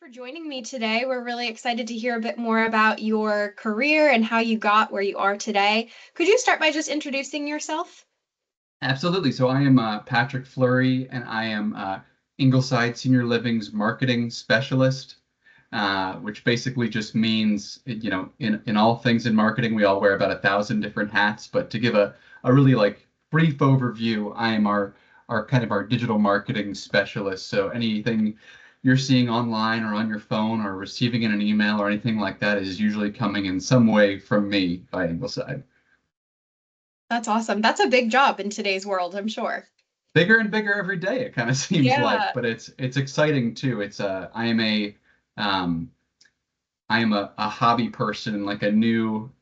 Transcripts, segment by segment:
for joining me today. We're really excited to hear a bit more about your career and how you got where you are today. Could you start by just introducing yourself? Absolutely. So I am Patrick Fleury, and I am Ingleside Senior Living's marketing specialist, which basically just means, in all things in marketing, we all wear about 1,000 different hats. But to give a really like brief overview, I am our kind of our digital marketing specialist. So anything you're seeing online or on your phone or receiving in an email or anything like that is usually coming in some way from me by Ingleside. That's awesome. That's a big job in today's world, I'm sure. Bigger and bigger every day, it kind of seems like, Yeah. but it's exciting too. Um I am a hobby person, like a new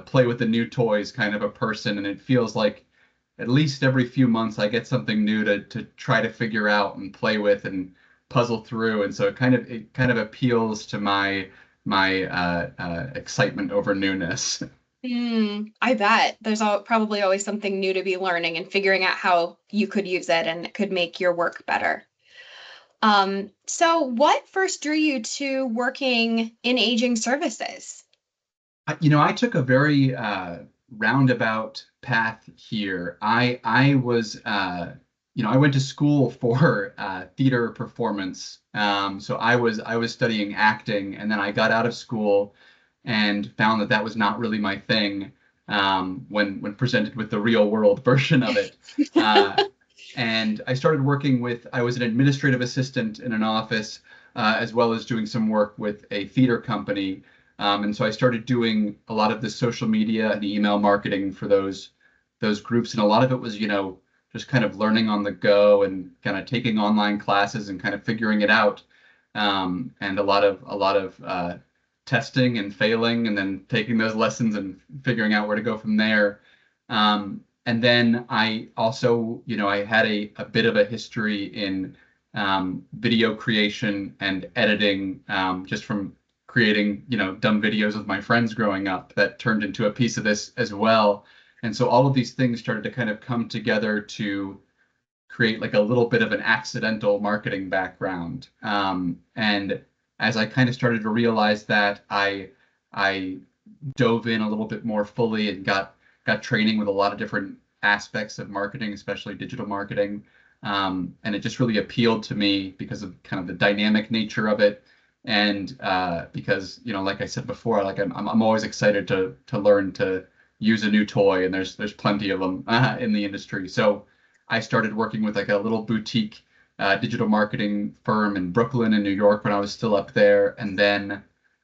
play with the new toys kind of a person, and it feels like at least every few months I get something new to try to figure out and play with and puzzle through. And so it kind of appeals to my excitement over newness. I bet there's probably always something new to be learning and figuring out how you could use it and it could make your work better. So what first drew you to working in aging services? I took a very roundabout path here. I was I went to school for theater performance. So I was studying acting, and then I got out of school and found that that was not really my thing when presented with the real world version of it. Uh, and I started working with. I was an administrative assistant in an office, as well as doing some work with a theater company. And so I started doing a lot of the social media and email marketing for those groups, and a lot of it was, just kind of learning on the go and kind of taking online classes and kind of figuring it out, and a lot of testing and failing, and then taking those lessons and figuring out where to go from there. And then I also, I had a bit of a history in video creation and editing, just from creating, dumb videos with my friends growing up that turned into a piece of this as well. And so all of these things started to kind of come together to create like a little bit of an accidental marketing background. And as I kind of started to realize that, I dove in a little bit more fully and got training with a lot of different aspects of marketing, especially digital marketing. And it just really appealed to me because of kind of the dynamic nature of it, and because, like I said before, like I'm always excited to learn to use a new toy, and there's plenty of them in the industry. So I started working with like a little boutique digital marketing firm in Brooklyn in New York when I was still up there, and then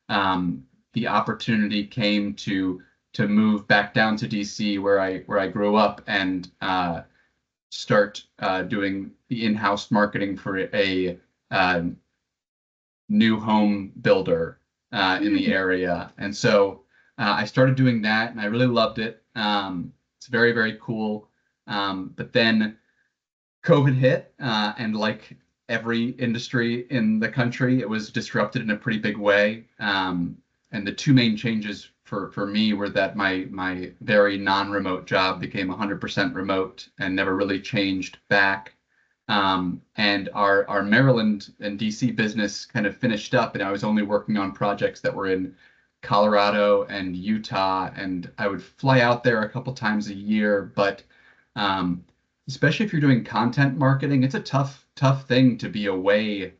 um, the opportunity came to move back down to DC where I grew up, and start doing the in-house marketing for a uh, new home builder in the area. And so I started doing that, and I really loved it. It's very, very cool. But then COVID hit, and like every industry in the country, it was disrupted in a pretty big way. And the two main changes for me were that my very non-remote job became 100% remote and never really changed back. And our Maryland and DC business kind of finished up, and I was only working on projects that were in Colorado and Utah, and I would fly out there a couple times a year. But um, especially if you're doing content marketing, it's a tough thing to be away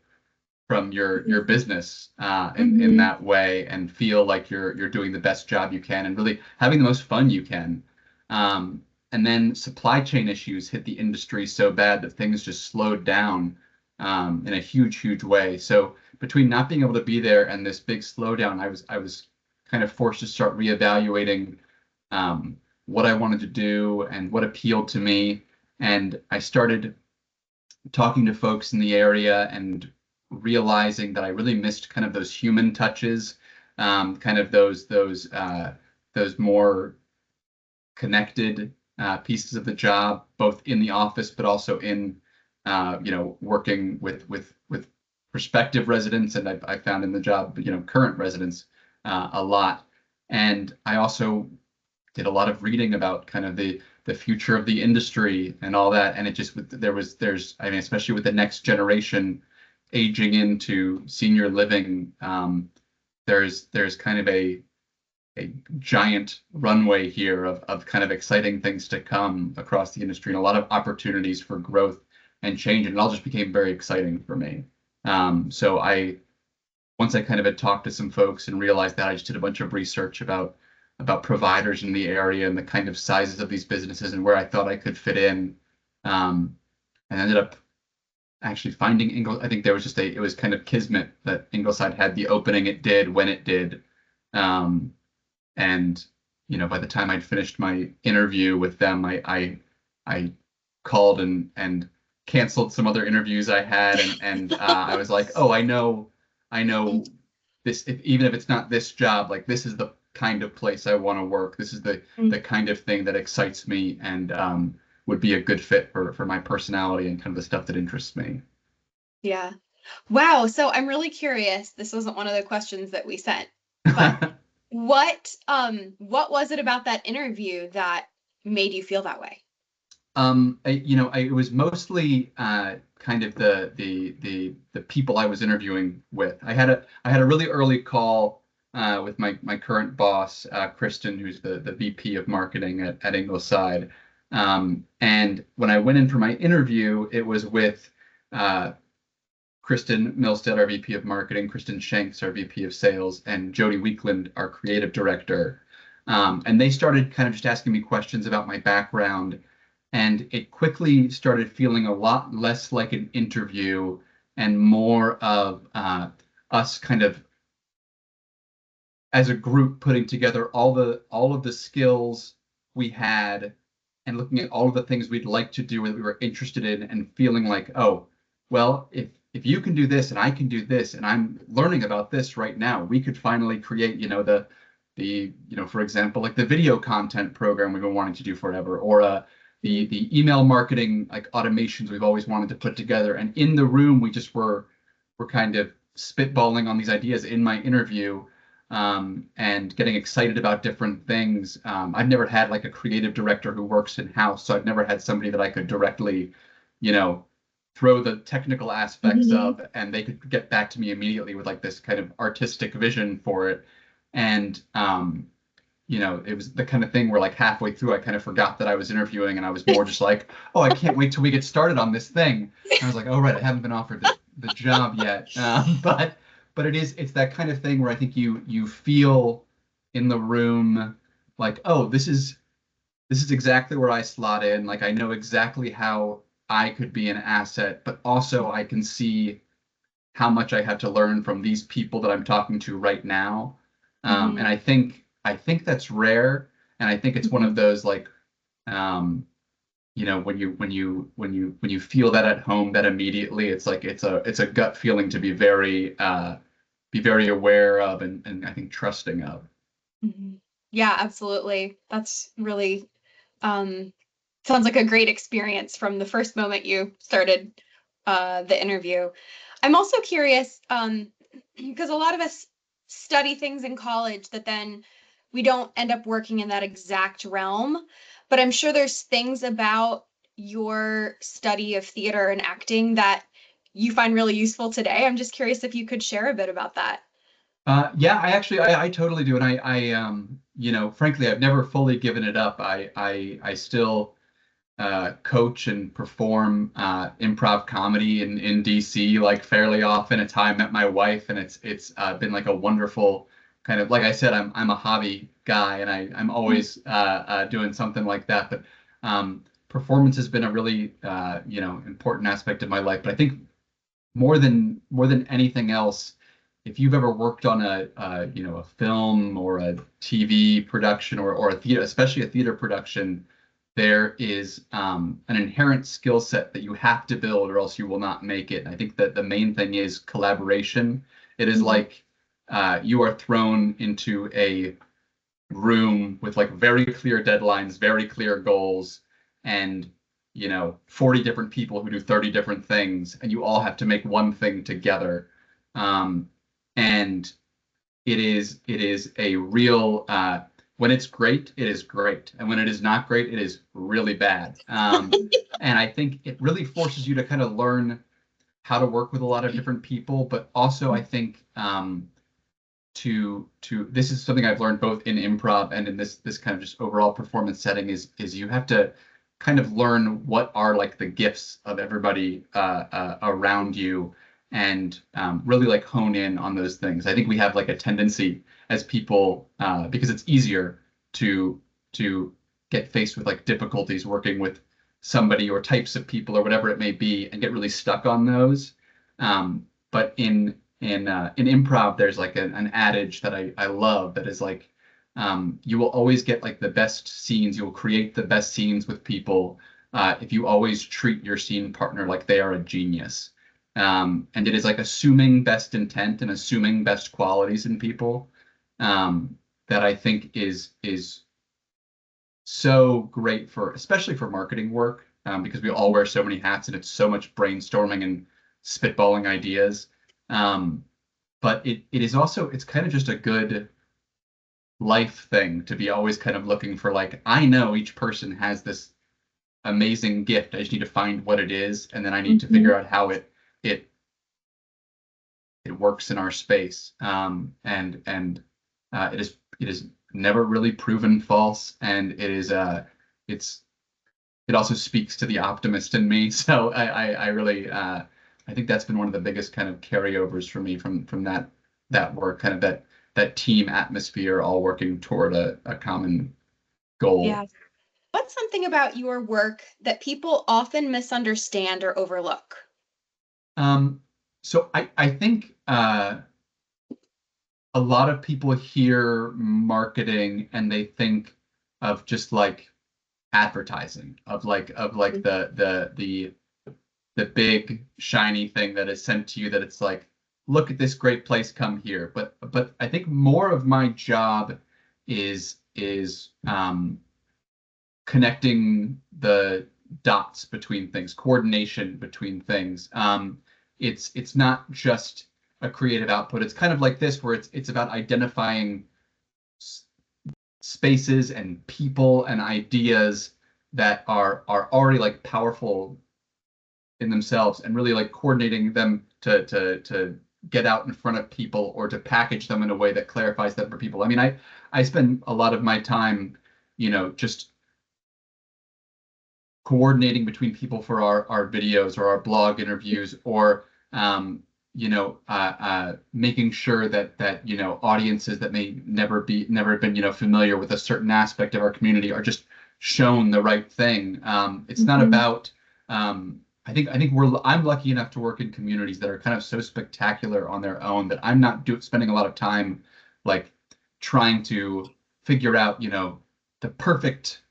from your business in Mhm. that way and feel like you're doing the best job you can and really having the most fun you can. And then supply chain issues hit the industry so bad that things just slowed down in a huge way. So between not being able to be there and this big slowdown, I was kind of forced to start reevaluating what I wanted to do and what appealed to me. And I started talking to folks in the area and realizing that I really missed kind of those human touches, kind of those more connected pieces of the job, both in the office but also in working with prospective residents, and I found in the job, current residents, a lot. And I also did a lot of reading about kind of the future of the industry and all that. And it just, there's, I mean, especially with the next generation, aging into senior living, there's kind of a giant runway here of kind of exciting things to come across the industry and a lot of opportunities for growth and change. And it all just became very exciting for me. So once I kind of had talked to some folks and realized that, I just did a bunch of research about providers in the area and the kind of sizes of these businesses and where I thought I could fit in. And ended up actually finding Ingleside. I think there was just it was kind of kismet that Ingleside had the opening it did when it did. And by the time I'd finished my interview with them, I called and canceled some other interviews I had, and I was like, oh, I know this. Even if it's not this job, like this is the kind of place I want to work. This is the kind of thing that excites me and would be a good fit for my personality and kind of the stuff that interests me. Yeah. Wow. So I'm really curious. This wasn't one of the questions that we sent, but what was it about that interview that made you feel that way? It was mostly kind of the people I was interviewing with. I had a really early call with my current boss, Kristen, who's the VP of marketing at Ingleside. And when I went in for my interview, it was with Kristen Milstead, our VP of marketing, Kristen Shanks, our VP of sales, and Jody Weekland, our creative director. And they started kind of just asking me questions about my background. And it quickly started feeling a lot less like an interview and more of us kind of as a group putting together all of the skills we had and looking at all of the things we'd like to do that we were interested in and feeling like, oh, well, if you can do this and I can do this and I'm learning about this right now, we could finally create, for example, like the video content program we've been wanting to do forever, or the email marketing like automations we've always wanted to put together. And in the room, we just were kind of spitballing on these ideas in my interview, and getting excited about different things. I've never had like a creative director who works in house, so I've never had somebody that I could directly, throw the technical aspects of, and they could get back to me immediately with like this kind of artistic vision for it. And it was the kind of thing where like halfway through, I kind of forgot that I was interviewing, and I was more just like, oh, I can't wait till we get started on this thing. And I was like, oh, right, I haven't been offered the job yet. But it's that kind of thing where I think you feel in the room like, oh, this is exactly where I slot in. Like I know exactly how I could be an asset, but also I can see how much I have to learn from these people that I'm talking to right now. And I think that's rare, and I think it's one of those like, when you feel that at home, that immediately it's like it's a gut feeling to be very aware of and I think trusting of. Mhm. Yeah, absolutely. That's really sounds like a great experience from the first moment you started the interview. I'm also curious, because a lot of us study things in college that then we don't end up working in that exact realm. But I'm sure there's things about your study of theater and acting that you find really useful today. I'm just curious if you could share a bit about that. Yeah, I totally do, and frankly, I've never fully given it up. I still coach and perform improv comedy in DC like fairly often. It's how I met my wife, and it's been like a wonderful kind of, like I said, I'm a hobby guy, and I'm always doing something like that. But performance has been a really important aspect of my life. But I think more than anything else, if you've ever worked on a film or a TV production or a theater, especially a theater production, there is an inherent skill set that you have to build or else you will not make it. And I think that the main thing is collaboration. It is like you are thrown into a room with like very clear deadlines, very clear goals, and 40 different people who do 30 different things, and you all have to make one thing together. And it is a real when it's great, it is great, and when it is not great, it is really bad. And I think it really forces you to kind of learn how to work with a lot of different people, but also I think to this is something I've learned both in improv and in this kind of just overall performance setting is you have to kind of learn what are like the gifts of everybody around you and really like hone in on those things. I think we have like a tendency as people because it's easier to get faced with like difficulties working with somebody or types of people or whatever it may be and get really stuck on those. But in improv, there's like an adage that I love that is like you will always get like the best scenes. You will create the best scenes with people if you always treat your scene partner like they are a genius. And it is like assuming best intent and assuming best qualities in people that I think is so great for, especially for marketing work, because we all wear so many hats and it's so much brainstorming and spitballing ideas. Um, but it is also, it's kind of just a good life thing to be always kind of looking for like, I know each person has this amazing gift. I just need to find what it is, and then I need to Mhm. figure out how it it works in our space. And it is never really proven false, and it's it also speaks to the optimist in me. So I really I think that's been one of the biggest kind of carryovers for me from that work, kind of that team atmosphere, all working toward a common goal. Yeah. What's something about your work that people often misunderstand or overlook? Um, so I think a lot of people hear marketing and they think of just like advertising, of like the big shiny thing that is sent to you that it's like, look at this great place, come here. But I think more of my job is connecting the dots between things, coordination between things. It's not just a creative output. It's kind of like this, where it's about identifying spaces and people and ideas that are already like powerful in themselves and really like coordinating them to get out in front of people or to package them in a way that clarifies that for people. I mean, I spend a lot of my time, just coordinating between people for our videos or our blog interviews or making sure that audiences that may never been familiar with a certain aspect of our community are just shown the right thing. It's not Mhm. about I think I'm lucky enough to work in communities that are kind of so spectacular on their own that I'm not spending a lot of time like trying to figure out the perfect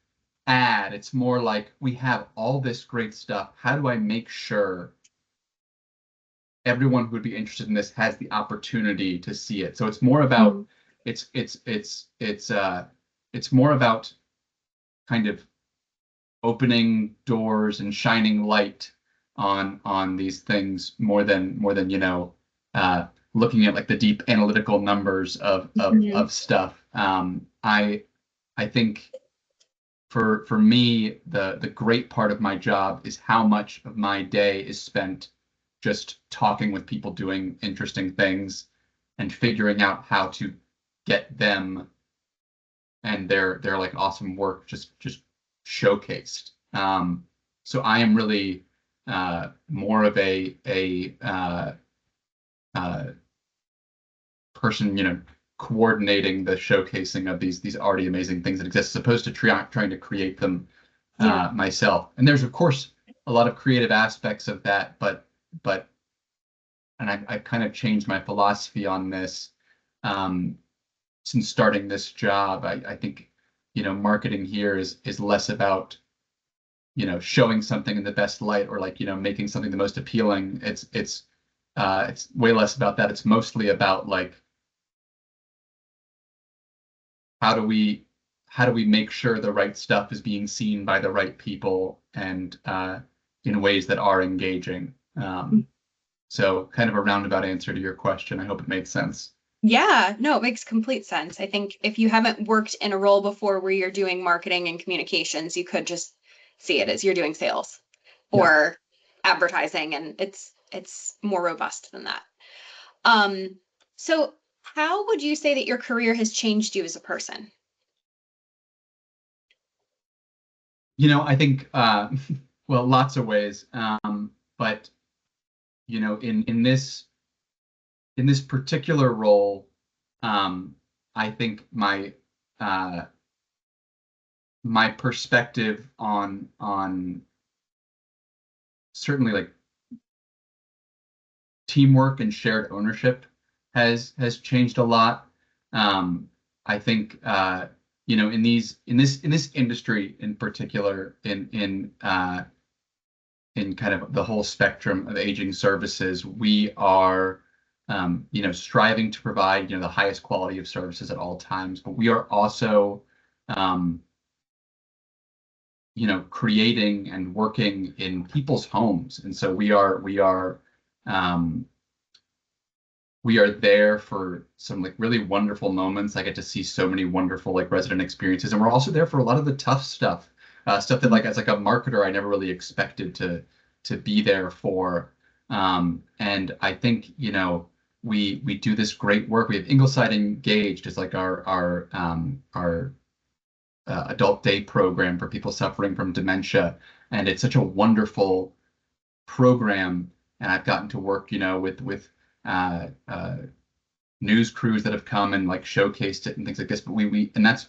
ad. It's more like we have all this great stuff. How do I make sure everyone who would be interested in this has the opportunity to see it? So it's more about Mm. it's more about kind of opening doors and shining light on these things more than looking at like the deep analytical numbers of Mhm. stuff. I think for me, the great part of my job is how much of my day is spent just talking with people doing interesting things and figuring out how to get them and their like awesome work just showcased. So I am really more of a person, coordinating the showcasing of these already amazing things that exist, as opposed to trying to create them Yeah. myself. And there's of course a lot of creative aspects of that, but and I've kind of changed my philosophy on this um, since starting this job. I think marketing here is less about showing something in the best light or like making something the most appealing. It's way less about that. It's mostly about like how do we how do we make sure the right stuff is being seen by the right people and in ways that are engaging. So kind of a roundabout answer to your question. I hope it made sense. Yeah, no, it makes complete sense. I think if you haven't worked in a role before where you're doing marketing and communications, you could just see it as you're doing sales Yeah. or advertising, and it's it's more robust than that. Um, so how would you say that your career has changed you as a person? I think well, lots of ways. But in this particular role, I think uh, my perspective on certainly like teamwork and shared ownership has changed a lot. I think in this industry in particular, in kind of the whole spectrum of aging services, we are striving to provide the highest quality of services at all times, but we are also um, creating and working in people's homes, and so um, we are there for some like really wonderful moments. I get to see so many wonderful like resident experiences, and we're also there for a lot of the tough stuff, stuff that like as like a marketer I never really expected to be there for. And I think we do this great work. We have Ingleside Engaged as like our adult day program for people suffering from dementia, and it's such a wonderful program. And I've gotten to work, with news crews that have come and like showcased it and things like this. But we and that's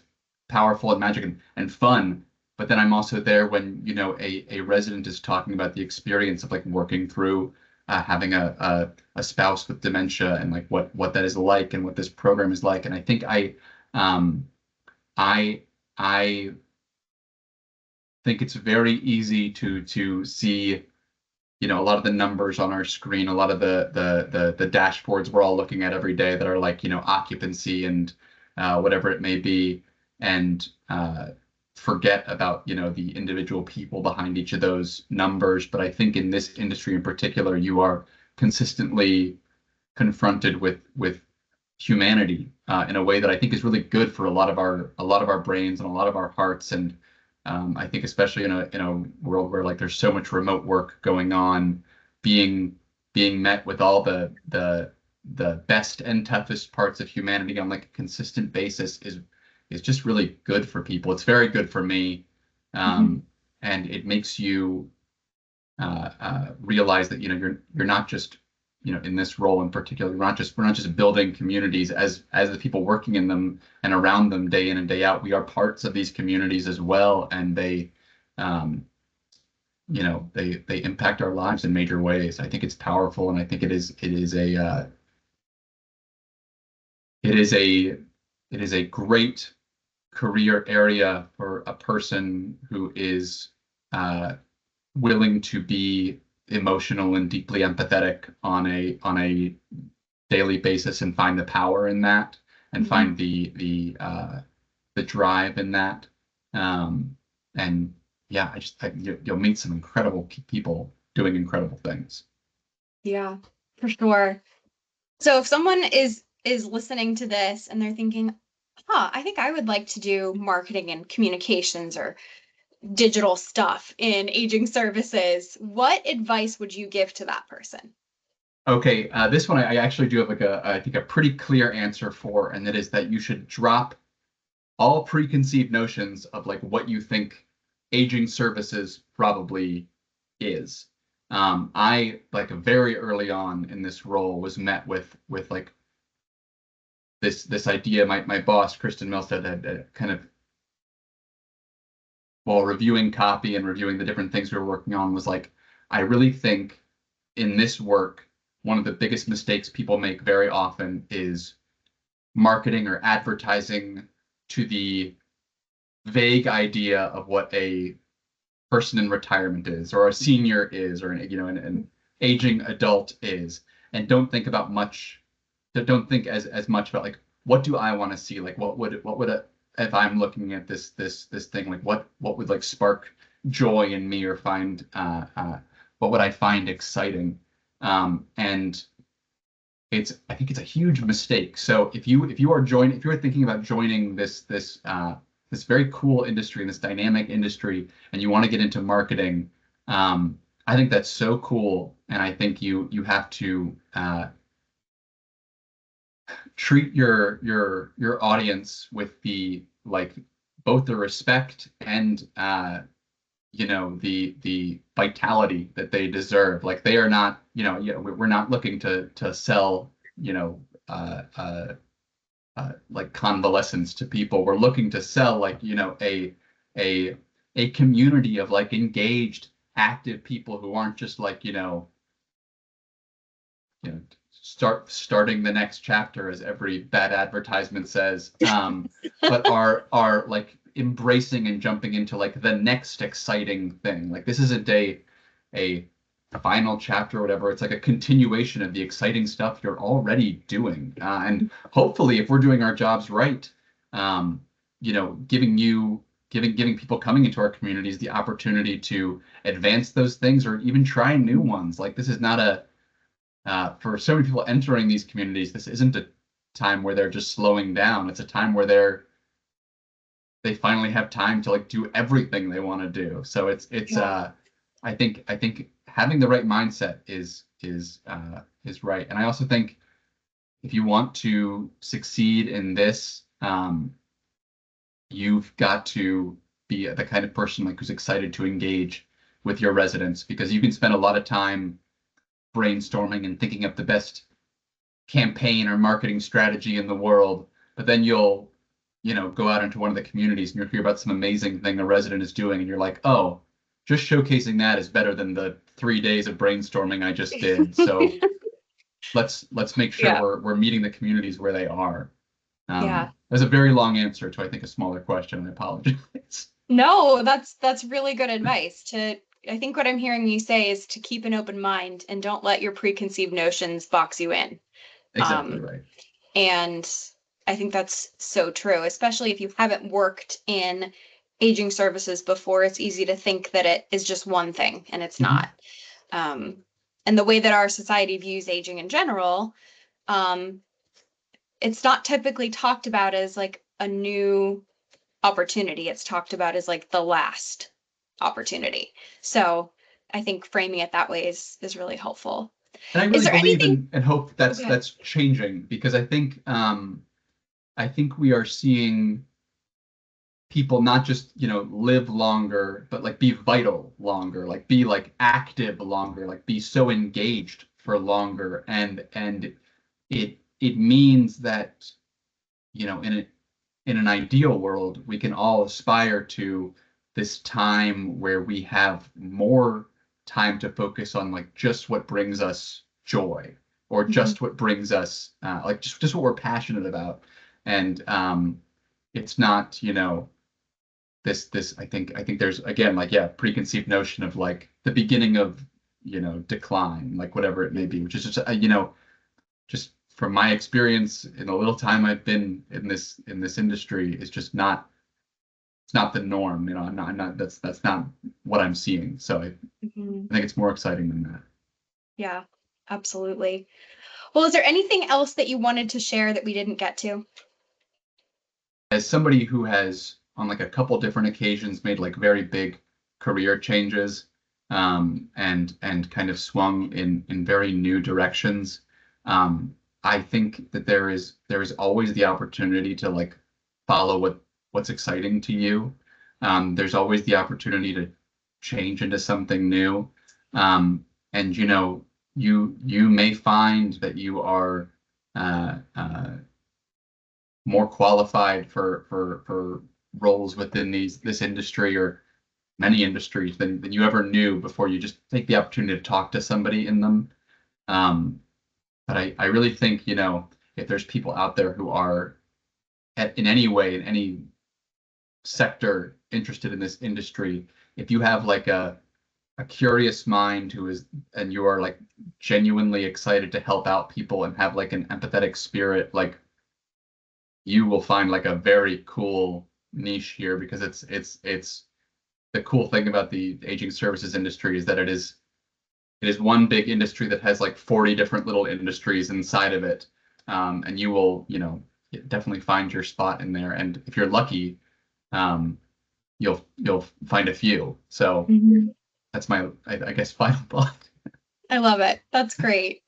powerful and magic and fun. But then I'm also there when a resident is talking about the experience of like working through having a spouse with dementia, and like what that is like and what this program is like. And I think um I I think it's very easy to see a lot of the numbers on our screen, a lot of the dashboards we're all looking at every day that are like occupancy and whatever it may be, and forget about the individual people behind each of those numbers. But I think in this industry in particular, you are consistently confronted with humanity in a way that I think is really good for a lot of our brains and a lot of our hearts. And I think especially in a world where like there's so much remote work going on, being being met with all the best and toughest parts of humanity on like a consistent basis is just really good for people. It's very good for me, Mhm. um, and it makes you realize that you're not just in this role in particular, we're not just building communities as the people working in them and around them day in and day out. We are parts of these communities as well, and um, they impact our lives in major ways. I think it's powerful, and I think it is a great career area for a person who is uh, willing to be emotional and deeply empathetic on a daily basis, and find the power in that, and Mhm. find the drive in that. And yeah, you'll meet some incredible people doing incredible things. Yeah, for sure. So if someone is listening to this and they're thinking, huh, I think I would like to do marketing and communications or digital stuff in aging services, what advice would you give to that person? Okay, this one I actually do have like I think a pretty clear answer for, and that is that you should drop all preconceived notions of like what you think aging services probably is. I like very early on in this role was met with like this idea. My boss Kristen Milstead had kind of, while reviewing copy and reviewing the different things we were working on, was like, I really think in this work, one of the biggest mistakes people make very often is marketing or advertising to the vague idea of what a person in retirement is, or a senior is, or an aging adult is, and don't think as much about like what do I want to see, like if I'm looking at this thing, like what would like spark joy in me, or find what would I find exciting. And I think it's a huge mistake. So if you are thinking about joining this very cool industry and this dynamic industry, and you want to get into marketing, I think that's so cool, and I think you have to treat your audience with the like both the respect and the vitality that they deserve. Like they are not, we're not looking to sell, you know, like convalescence to people. We're looking to sell like, a a community of like engaged, active people who aren't just like, starting the next chapter, as every bad advertisement says, but are like embracing and jumping into like the next exciting thing. Like this isn't a final chapter or whatever. It's like a continuation of the exciting stuff you're already doing. And hopefully, if we're doing our jobs right, giving people coming into our communities the opportunity to advance those things or even try new ones. Like this is not a for so many people entering these communities, this isn't a time where they're just slowing down. It's a time where they finally have time to like do everything they want to do. So it's Yeah. I think having the right mindset is right. And I also think if you want to succeed in this, you've got to be the kind of person like who's excited to engage with your residents, because you can spend a lot of time brainstorming and thinking up the best campaign or marketing strategy in the world, but then you'll, go out into one of the communities and you'll hear about some amazing thing a resident is doing, and you're like, oh, just showcasing that is better than the 3 days of brainstorming I just did. So let's make sure Yeah. we're meeting the communities where they are. Yeah. That's a very long answer to I think a smaller question. I apologize. No, that's really good advice. I think what I'm hearing you say is to keep an open mind and don't let your preconceived notions box you in. Exactly Um, right. and I think that's so true, especially if you haven't worked in aging services before. It's easy to think that it is just one thing, and it's not. Mhm. Um, and the way that our society views aging in general, um, it's not typically talked about as like a new opportunity. It's talked about as like the last opportunity. So I think framing it that way is really helpful. And I Is really there believe anything? and hope that's Okay. that's changing, because I think we are seeing people not just, live longer, but like be vital longer, like be like active longer, like be so engaged for longer. And it means that, in an ideal world, we can all aspire to this time where we have more time to focus on like just what brings us joy, or Mhm. just what brings us like just what we're passionate about. And it's not, this I think there's again like, yeah, preconceived notion of like the beginning of, decline, like whatever it may be, which is just just from my experience in the little time I've been in this industry, is just not, it's not the norm. I'm not that's not what I'm seeing. So Mhm. I think it's more exciting than that. Yeah, absolutely. Well, is there anything else that you wanted to share that we didn't get to? As somebody who has on like a couple different occasions made like very big career changes, and kind of swung in very new directions, um, I think that there is always the opportunity to like follow what's exciting to you. There's always the opportunity to change into something new, and you may find that you are more qualified for roles within this industry or many industries than you ever knew before you just take the opportunity to talk to somebody in them. Um, but I really think, if there's people out there who are in any way, in any sector interested in this industry, if you have like a curious mind and you are like genuinely excited to help out people and have like an empathetic spirit, like you will find like a very cool niche here, because it's the cool thing about the aging services industry is that it is one big industry that has like 40 different little industries inside of it. And you will, definitely find your spot in there. And if you're lucky, um, you'll find a few. So Mhm. that's my, I guess, final thought. I love it. That's great.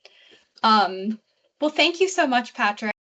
Um, well, thank you so much, Patrick.